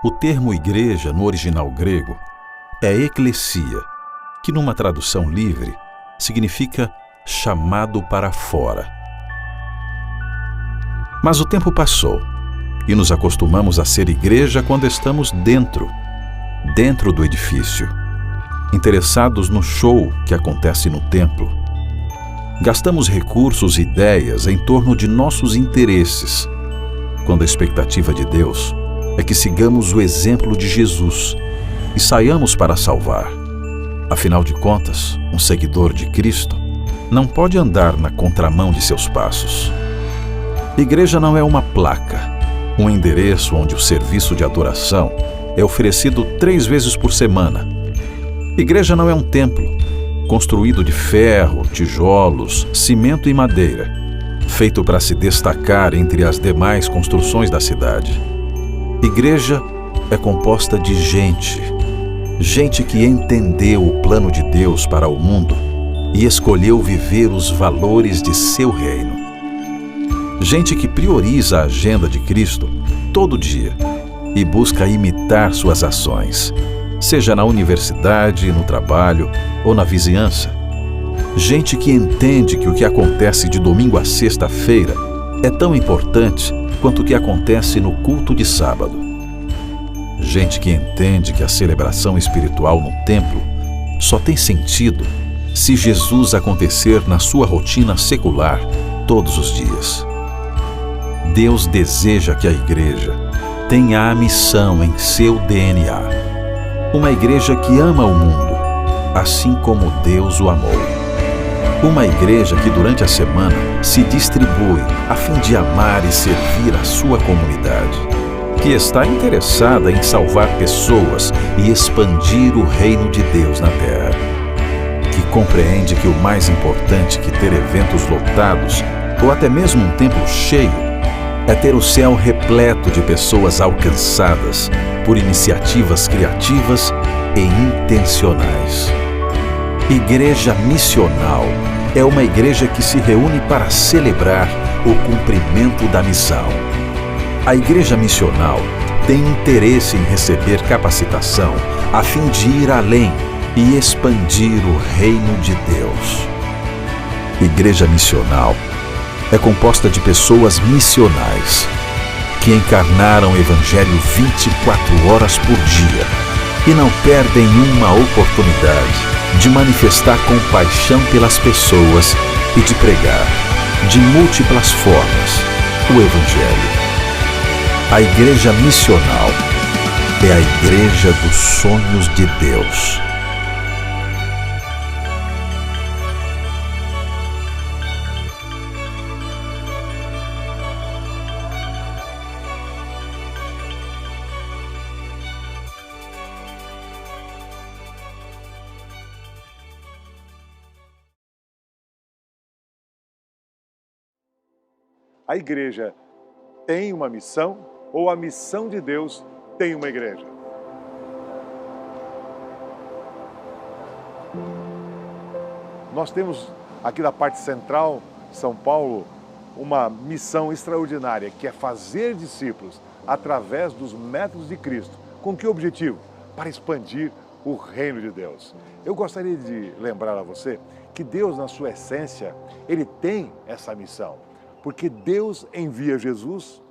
O termo igreja, no original grego, é eclesia, que numa tradução livre significa chamado para fora. Mas o tempo passou e nos acostumamos a ser igreja quando estamos dentro do edifício, interessados no show que acontece no templo. Gastamos recursos e ideias em torno de nossos interesses, quando a expectativa de Deus é que sigamos o exemplo de Jesus e saiamos para salvar. Afinal de contas, um seguidor de Cristo não pode andar na contramão de seus passos. Igreja não é uma placa, um endereço onde o serviço de adoração é oferecido 3 vezes por semana. Igreja não é um templo, construído de ferro, tijolos, cimento e madeira, feito para se destacar entre as demais construções da cidade. Igreja é composta de gente que entendeu o plano de Deus para o mundo e escolheu viver os valores de seu reino. Gente que prioriza a agenda de Cristo todo dia e busca imitar suas ações, seja na universidade, no trabalho ou na vizinhança. Gente que entende que o que acontece de domingo a sexta-feira é tão importante quanto o que acontece no culto de sábado. Gente que entende que a celebração espiritual no templo só tem sentido se Jesus acontecer na sua rotina secular todos os dias. Deus deseja que a igreja tenha a missão em seu DNA. Uma igreja que ama o mundo, assim como Deus o amou. Uma igreja que durante a semana se distribui a fim de amar e servir a sua comunidade, que está interessada em salvar pessoas e expandir o reino de Deus na terra, que compreende que o mais importante que ter eventos lotados ou até mesmo um templo cheio é ter o céu repleto de pessoas alcançadas por iniciativas criativas e intencionais. Igreja missional é uma igreja que se reúne para celebrar o cumprimento da missão. A igreja missional tem interesse em receber capacitação a fim de ir além e expandir o reino de Deus. Igreja missional é composta de pessoas missionais que encarnaram o Evangelho 24 horas por dia e não perdem uma oportunidade de manifestar compaixão pelas pessoas e de pregar, de múltiplas formas, o Evangelho. A igreja missional é a igreja dos sonhos de Deus. A igreja tem uma missão ou a missão de Deus tem uma igreja? Nós temos aqui na parte central de São Paulo uma missão extraordinária, que é fazer discípulos através dos métodos de Cristo. Com que objetivo? Para expandir o reino de Deus. Eu gostaria de lembrar a você que Deus, na sua essência, Ele tem essa missão. Porque Deus envia Jesus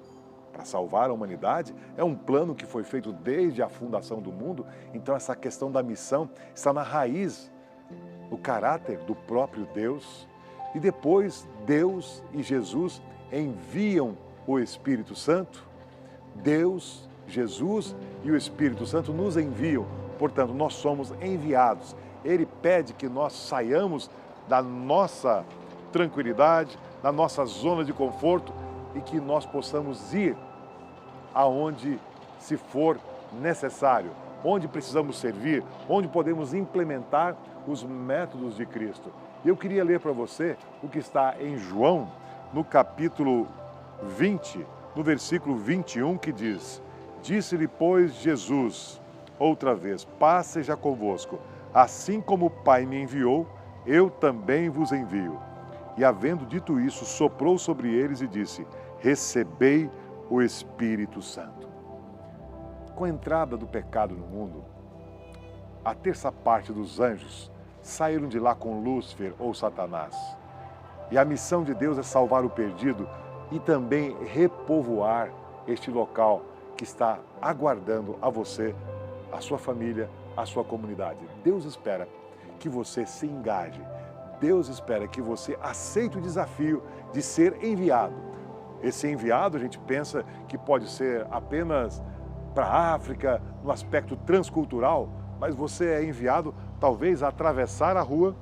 para salvar a humanidade, é um plano que foi feito desde a fundação do mundo, então essa questão da missão está na raiz do caráter do próprio Deus. E depois Deus e Jesus enviam o Espírito Santo, Deus, Jesus e o Espírito Santo nos enviam, portanto nós somos enviados. Ele pede que nós saiamos da nossa tranquilidade, na nossa zona de conforto e que nós possamos ir aonde se for necessário, onde precisamos servir, onde podemos implementar os métodos de Cristo. Eu queria ler para você o que está em João, no capítulo 20, no versículo 21, que diz: Disse-lhe, pois, Jesus, outra vez, paz seja convosco, assim como o Pai me enviou, eu também vos envio. E havendo dito isso, soprou sobre eles e disse: recebei o Espírito Santo. Com a entrada do pecado no mundo, a terça parte dos anjos saíram de lá com Lúcifer ou Satanás. E a missão de Deus é salvar o perdido e também repovoar este local que está aguardando a você, a sua família, a sua comunidade. Deus espera que você se engaje. Deus espera que você aceite o desafio de ser enviado. Esse enviado, a gente pensa que pode ser apenas para a África, no aspecto transcultural, mas você é enviado talvez a atravessar a rua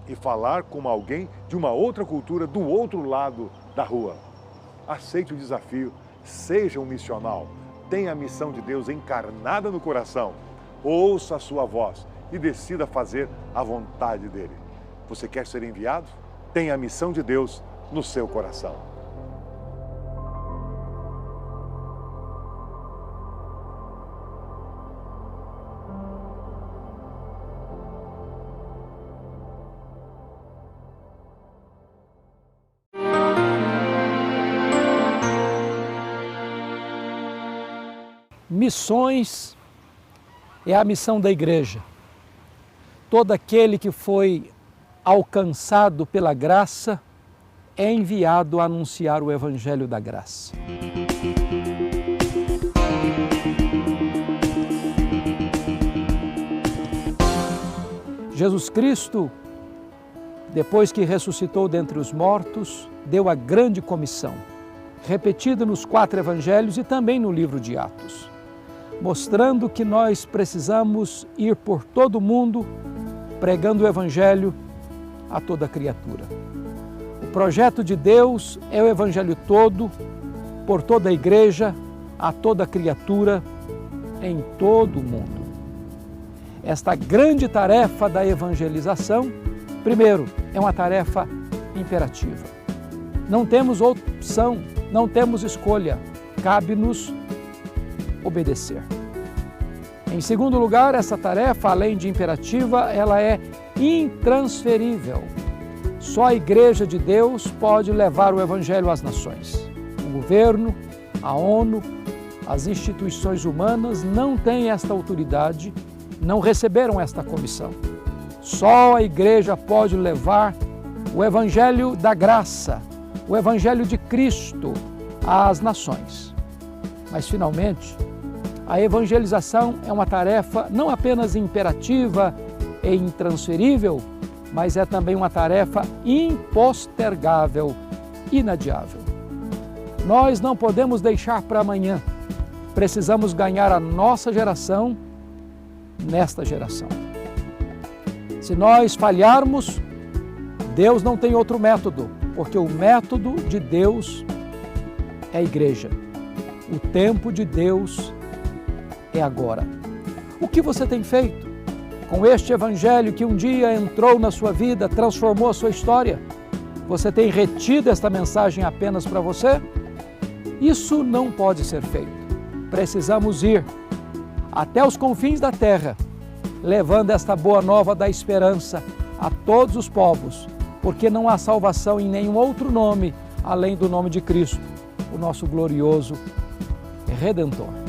e falar com alguém de uma outra cultura do outro lado da rua. Aceite o desafio, seja um missional, tenha a missão de Deus encarnada no coração, ouça a sua voz e decida fazer a vontade dele. Você quer ser enviado? Tenha a missão de Deus no seu coração. Missões é a missão da igreja. Todo aquele que foi alcançado pela graça é enviado a anunciar o Evangelho da graça. Jesus Cristo, depois que ressuscitou dentre os mortos, deu a grande comissão, repetida nos 4 evangelhos e também no livro de Atos, mostrando que nós precisamos ir por todo o mundo pregando o Evangelho a toda criatura. O projeto de Deus é o Evangelho todo, por toda a igreja, a toda criatura, em todo o mundo. Esta grande tarefa da evangelização, primeiro, é uma tarefa imperativa. Não temos opção, não temos escolha, cabe-nos obedecer. Em segundo lugar, essa tarefa, além de imperativa, ela é intransferível. Só a Igreja de Deus pode levar o Evangelho às nações. O governo, a ONU, as instituições humanas não têm esta autoridade, não receberam esta comissão. Só a Igreja pode levar o Evangelho da graça, o Evangelho de Cristo às nações. Mas, finalmente, a evangelização é uma tarefa não apenas imperativa e intransferível, mas é também uma tarefa impostergável, inadiável. Nós não podemos deixar para amanhã. Precisamos ganhar a nossa geração nesta geração. Se nós falharmos, Deus não tem outro método, porque o método de Deus é a igreja. O tempo de Deus é agora. O que você tem feito com este Evangelho que um dia entrou na sua vida, transformou a sua história? Você tem retido esta mensagem apenas para você? Isso não pode ser feito. Precisamos ir até os confins da terra, levando esta boa nova da esperança a todos os povos, porque não há salvação em nenhum outro nome além do nome de Cristo, o nosso glorioso Redentor.